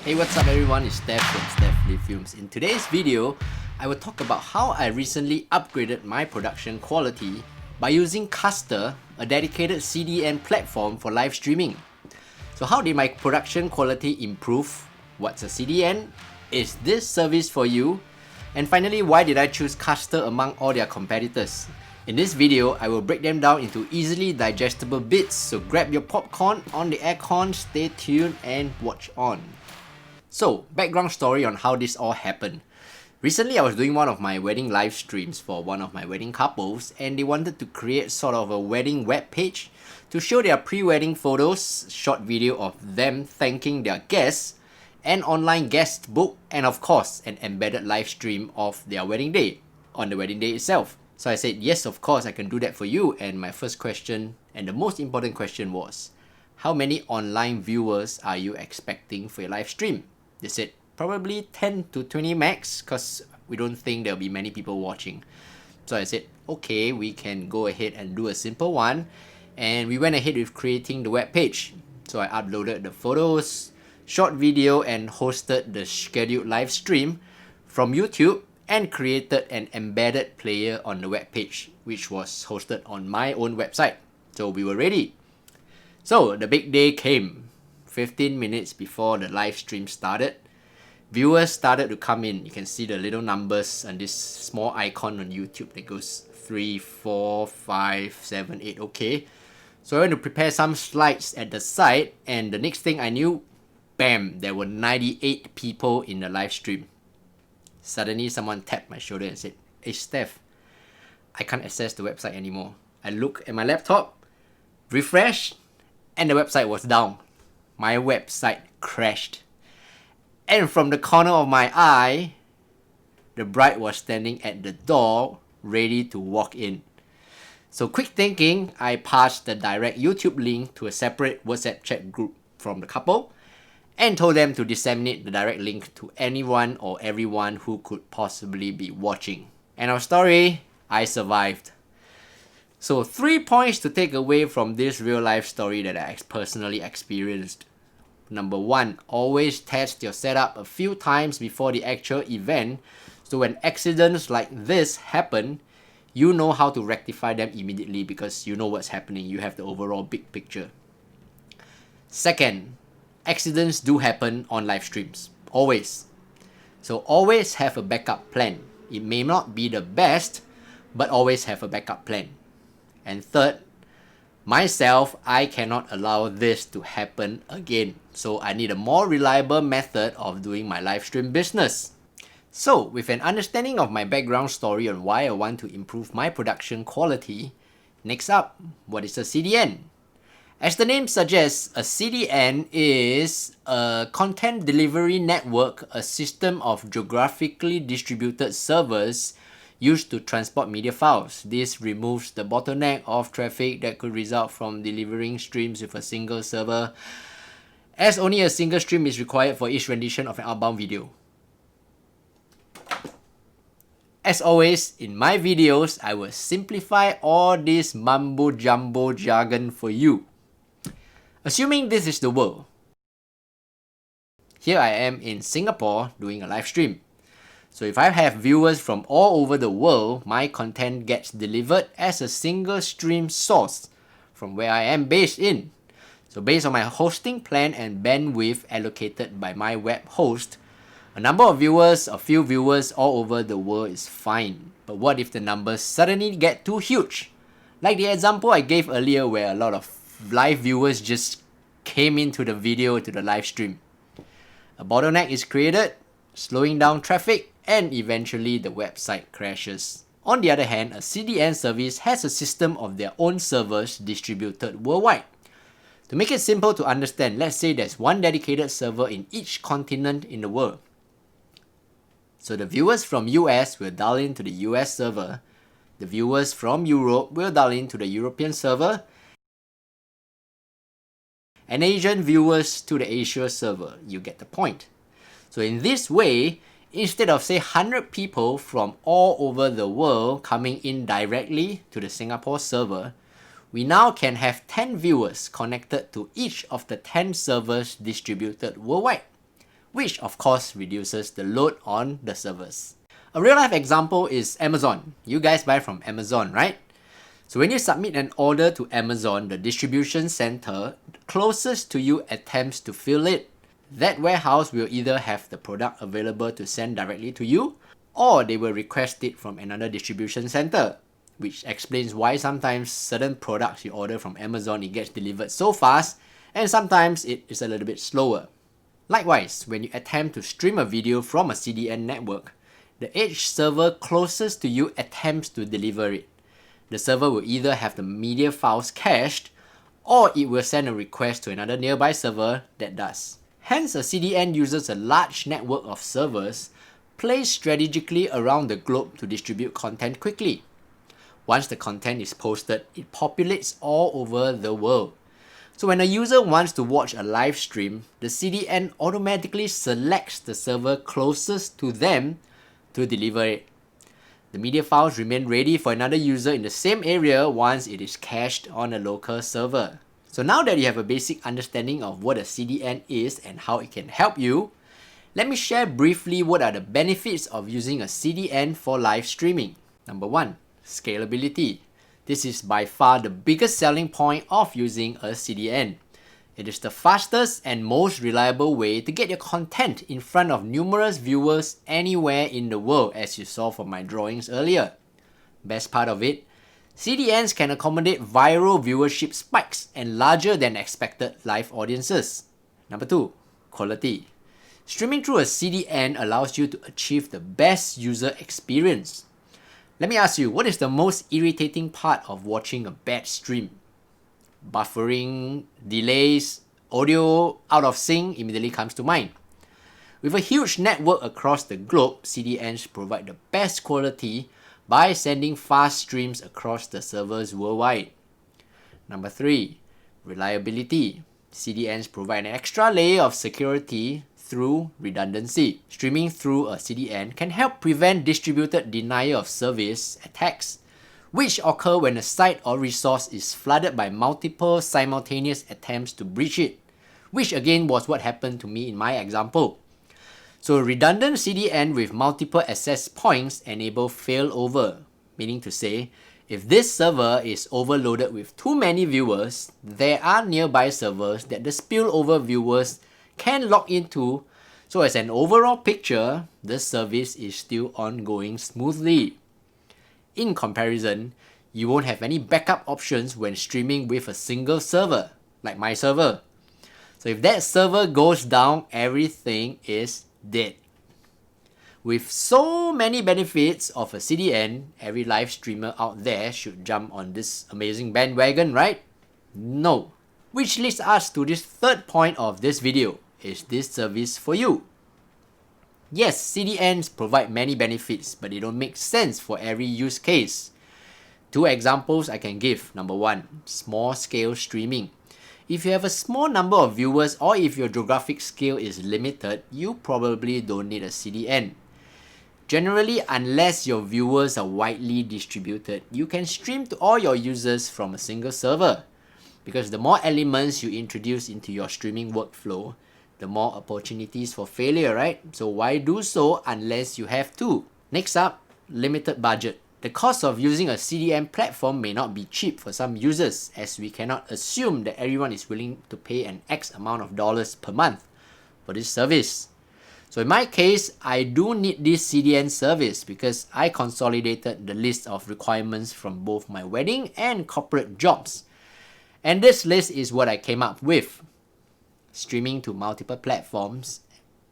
Hey, what's up everyone, it's Steph from Steph Live Films. In today's video, I will talk about how I recently upgraded my production quality by using CASTR, a dedicated CDN platform for live streaming. So how did my production quality improve? What's a CDN? Is this service for you? And finally, why did I choose CASTR among all their competitors? In this video, I will break them down into easily digestible bits, so grab your popcorn on the aircon, stay tuned and watch on. So, background story on how this all happened. Recently, I was doing one of my wedding live streams for one of my wedding couples, and they wanted to create sort of a wedding web page to show their pre-wedding photos, short video of them thanking their guests, an online guest book, and of course, an embedded live stream of their wedding day on the wedding day itself. So I said, yes, of course, I can do that for you. And my first question, and the most important question was, how many online viewers are you expecting for your live stream? They said, probably 10 to 20 max, because we don't think there'll be many people watching. So I said, okay, we can go ahead and do a simple one. And we went ahead with creating the web page. So I uploaded the photos, short video, and hosted the scheduled live stream from YouTube, and created an embedded player on the web page, which was hosted on my own website. So we were ready. So the big day came. 15 minutes before the live stream started, viewers started to come in. You can see the little numbers and this small icon on YouTube that goes 3, 4, 5, 7, 8. Okay. So I went to prepare some slides at the side, and the next thing I knew, bam, there were 98 people in the live stream. Suddenly someone tapped my shoulder and said, hey Steph, I can't access the website anymore. I look at my laptop, refresh, and the website was down. My website crashed. And from the corner of my eye, the bride was standing at the door, ready to walk in. So quick thinking, I passed the direct YouTube link to a separate WhatsApp chat group from the couple and told them to disseminate the direct link to anyone or everyone who could possibly be watching. End of story, I survived. So 3 points to take away from this real life story that I personally experienced. Number 1, always test your setup a few times before the actual event, so when accidents like this happen, you know how to rectify them immediately because you know what's happening. You have the overall big picture. Second, accidents do happen on live streams. Always. So always have a backup plan. It may not be the best, but always have a backup plan. And third, myself, I cannot allow this to happen again. So I need a more reliable method of doing my live stream business. So with an understanding of my background story on why I want to improve my production quality, next up, what is a CDN? As the name suggests, a CDN is a content delivery network, a system of geographically distributed servers used to transport media files. This removes the bottleneck of traffic that could result from delivering streams with a single server, as only a single stream is required for each rendition of an outbound video. As always, in my videos, I will simplify all this mumbo-jumbo jargon for you. Assuming this is the world. Here I am in Singapore doing a live stream. So if I have viewers from all over the world, my content gets delivered as a single stream source from where I am based in. So based on my hosting plan and bandwidth allocated by my web host, a number of viewers, a few viewers all over the world is fine. But what if the numbers suddenly get too huge? Like the example I gave earlier where a lot of live viewers just came into the video, to the live stream. A bottleneck is created, slowing down traffic, and eventually the website crashes. On the other hand, a CDN service has a system of their own servers distributed worldwide. To make it simple to understand, let's say there's one dedicated server in each continent in the world. So the viewers from US will dial into the US server, the viewers from Europe will dial into the European server, and Asian viewers to the Asia server. You get the point. So in this way, instead of say 100 people from all over the world coming in directly to the Singapore server, we now can have 10 viewers connected to each of the 10 servers distributed worldwide. which of course reduces the load on the servers. A real life example is Amazon. You guys buy from Amazon, right? So when you submit an order to Amazon, the distribution center closest to you attempts to fill it. That warehouse will either have the product available to send directly to you, or they will request it from another distribution center, which explains why sometimes certain products you order from Amazon, it gets delivered so fast, and sometimes it is a little bit slower. Likewise, when you attempt to stream a video from a CDN network, the edge server closest to you attempts to deliver it. The server will either have the media files cached, or it will send a request to another nearby server that does. Hence, a CDN uses a large network of servers placed strategically around the globe to distribute content quickly. Once the content is posted, it populates all over the world. So when a user wants to watch a live stream, the CDN automatically selects the server closest to them to deliver it. The media files remain ready for another user in the same area once it is cached on a local server. So now that you have a basic understanding of what a CDN is and how it can help you, let me share briefly what are the benefits of using a CDN for live streaming. Number 1, scalability. This is by far the biggest selling point of using a CDN. It is the fastest and most reliable way to get your content in front of numerous viewers anywhere in the world, as you saw from my drawings earlier. Best part of it, CDNs can accommodate viral viewership spikes and larger than expected live audiences. Number 2, quality. Streaming through a CDN allows you to achieve the best user experience. Let me ask you, what is the most irritating part of watching a bad stream? Buffering, delays, audio out of sync immediately comes to mind. With a huge network across the globe, CDNs provide the best quality by sending fast streams across the servers worldwide. Number 3, reliability. CDNs provide an extra layer of security through redundancy. Streaming through a CDN can help prevent distributed denial of service attacks, which occur when a site or resource is flooded by multiple simultaneous attempts to breach it, which again was what happened to me in my example. So a redundant CDN with multiple access points enable failover, meaning to say, if this server is overloaded with too many viewers, there are nearby servers that the spillover viewers can log into, so as an overall picture, the service is still ongoing smoothly. In comparison, you won't have any backup options when streaming with a single server, like my server. So if that server goes down, everything is dead. With so many benefits of a CDN, every live streamer out there should jump on this amazing bandwagon, right? No. Which leads us to this third point of this video. Is this service for you? Yes, CDNs provide many benefits, but they don't make sense for every use case. 2 examples I can give. Number 1, small scale streaming. If you have a small number of viewers or if your geographic scale is limited, you probably don't need a CDN. Generally, unless your viewers are widely distributed, you can stream to all your users from a single server. Because the more elements you introduce into your streaming workflow, the more opportunities for failure, right? So why do so unless you have to? Next up, limited budget. The cost of using a CDN platform may not be cheap for some users, as we cannot assume that everyone is willing to pay an X amount of dollars per month for this service. So in my case, I do need this CDN service because I consolidated the list of requirements from both my wedding and corporate jobs. And this list is what I came up with. Streaming to multiple platforms,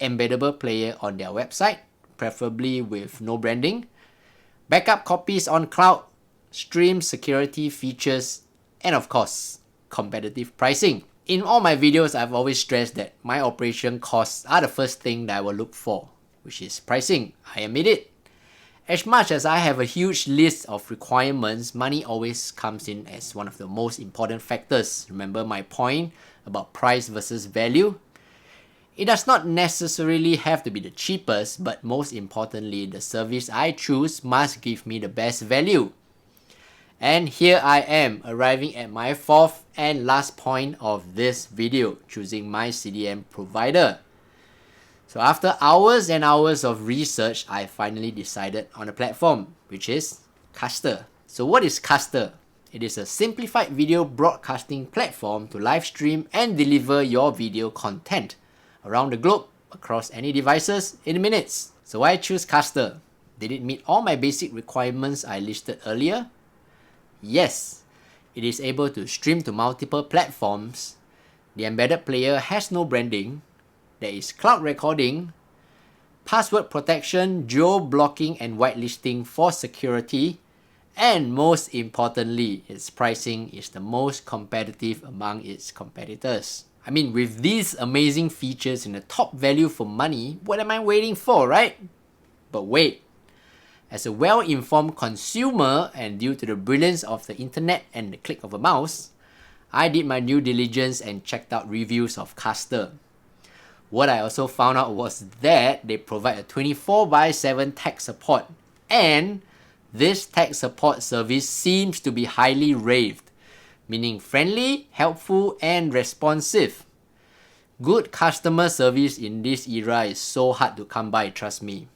embeddable player on their website, preferably with no branding, backup copies on cloud, stream security features, and of course, competitive pricing. In all my videos, I've always stressed that my operation costs are the first thing that I will look for, which is pricing. I admit it. As much as I have a huge list of requirements, money always comes in as one of the most important factors. Remember my point about price versus value? It does not necessarily have to be the cheapest, but most importantly, the service I choose must give me the best value. And here I am, arriving at my fourth and last point of this video, choosing my CDN provider. So after hours and hours of research, I finally decided on a platform, which is CASTR. So what is CASTR? It is a simplified video broadcasting platform to live stream and deliver your video content around the globe across any devices in minutes. So why choose CASTR? Did it meet all my basic requirements I listed earlier? Yes. It is able to stream to multiple platforms. The embedded player has no branding. There is cloud recording, password protection, geo-blocking and whitelisting for security, and most importantly, its pricing is the most competitive among its competitors. I mean, with these amazing features and the top value for money, what am I waiting for, right? But wait. As a well-informed consumer and due to the brilliance of the internet and the click of a mouse, I did my due diligence and checked out reviews of CASTR. What I also found out was that they provide a 24/7 tech support, and this tech support service seems to be highly raved, meaning friendly, helpful, and responsive. Good customer service in this era is so hard to come by, trust me.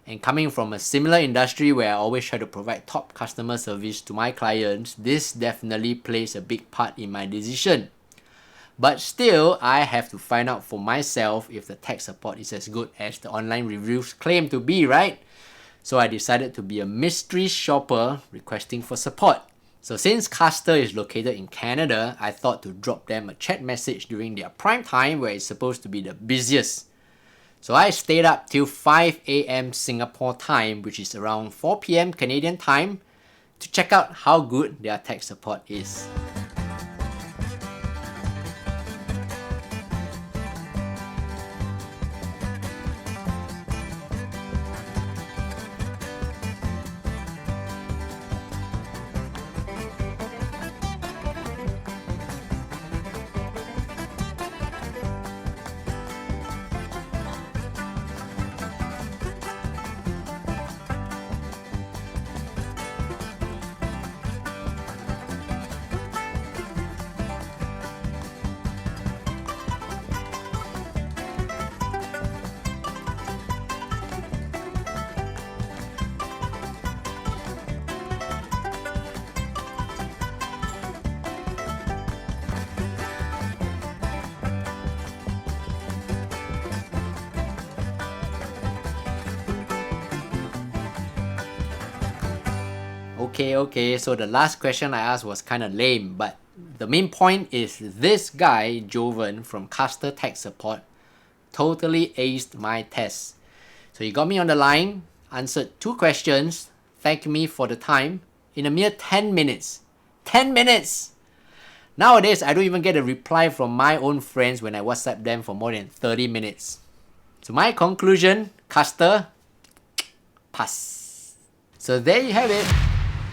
And coming from a similar industry where I always try to provide top customer service to my clients, this definitely plays a big part in my decision. But still, I have to find out for myself if the tech support is as good as the online reviews claim to be, right? So I decided to be a mystery shopper requesting for support. So since CASTR is located in Canada, I thought to drop them a chat message during their prime time where it's supposed to be the busiest. So I stayed up till 5 AM Singapore time, which is around 4 PM Canadian time, to check out how good their tech support is. Okay, so the last question I asked was kind of lame, but the main point is this guy, Jovan from CASTR Tech Support, totally aced my test. So he got me on the line, answered 2 questions, thanked me for the time in a mere 10 minutes. 10 minutes! Nowadays, I don't even get a reply from my own friends when I WhatsApp them for more than 30 minutes. So my conclusion, CASTR, pass. So there you have it.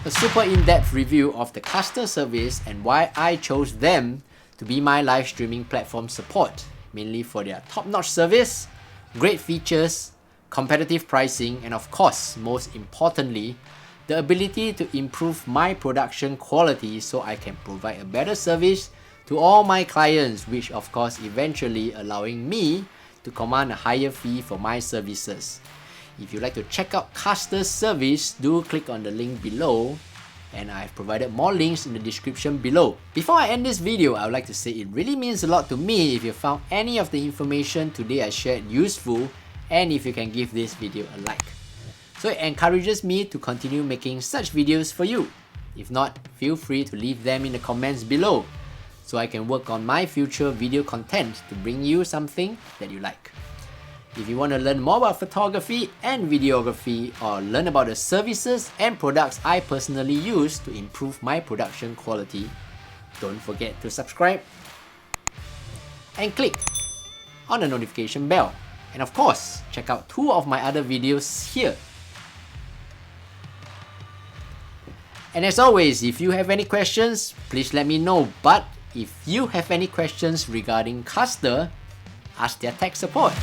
A super in-depth review of the CASTR service and why I chose them to be my live streaming platform support, mainly for their top-notch service, great features, competitive pricing, and of course, most importantly, the ability to improve my production quality so I can provide a better service to all my clients, which of course eventually allowing me to command a higher fee for my services. If you'd like to check out CASTR's service, do click on the link below, and I've provided more links in the description below. Before I end this video, I would like to say it really means a lot to me if you found any of the information today I shared useful, and if you can give this video a like. So it encourages me to continue making such videos for you. If not, feel free to leave them in the comments below, so I can work on my future video content to bring you something that you like. If you want to learn more about photography and videography, or learn about the services and products I personally use to improve my production quality, don't forget to subscribe and click on the notification bell. And of course, check out 2 of my other videos here. And as always, if you have any questions, please let me know. But if you have any questions regarding CASTR, ask their tech support.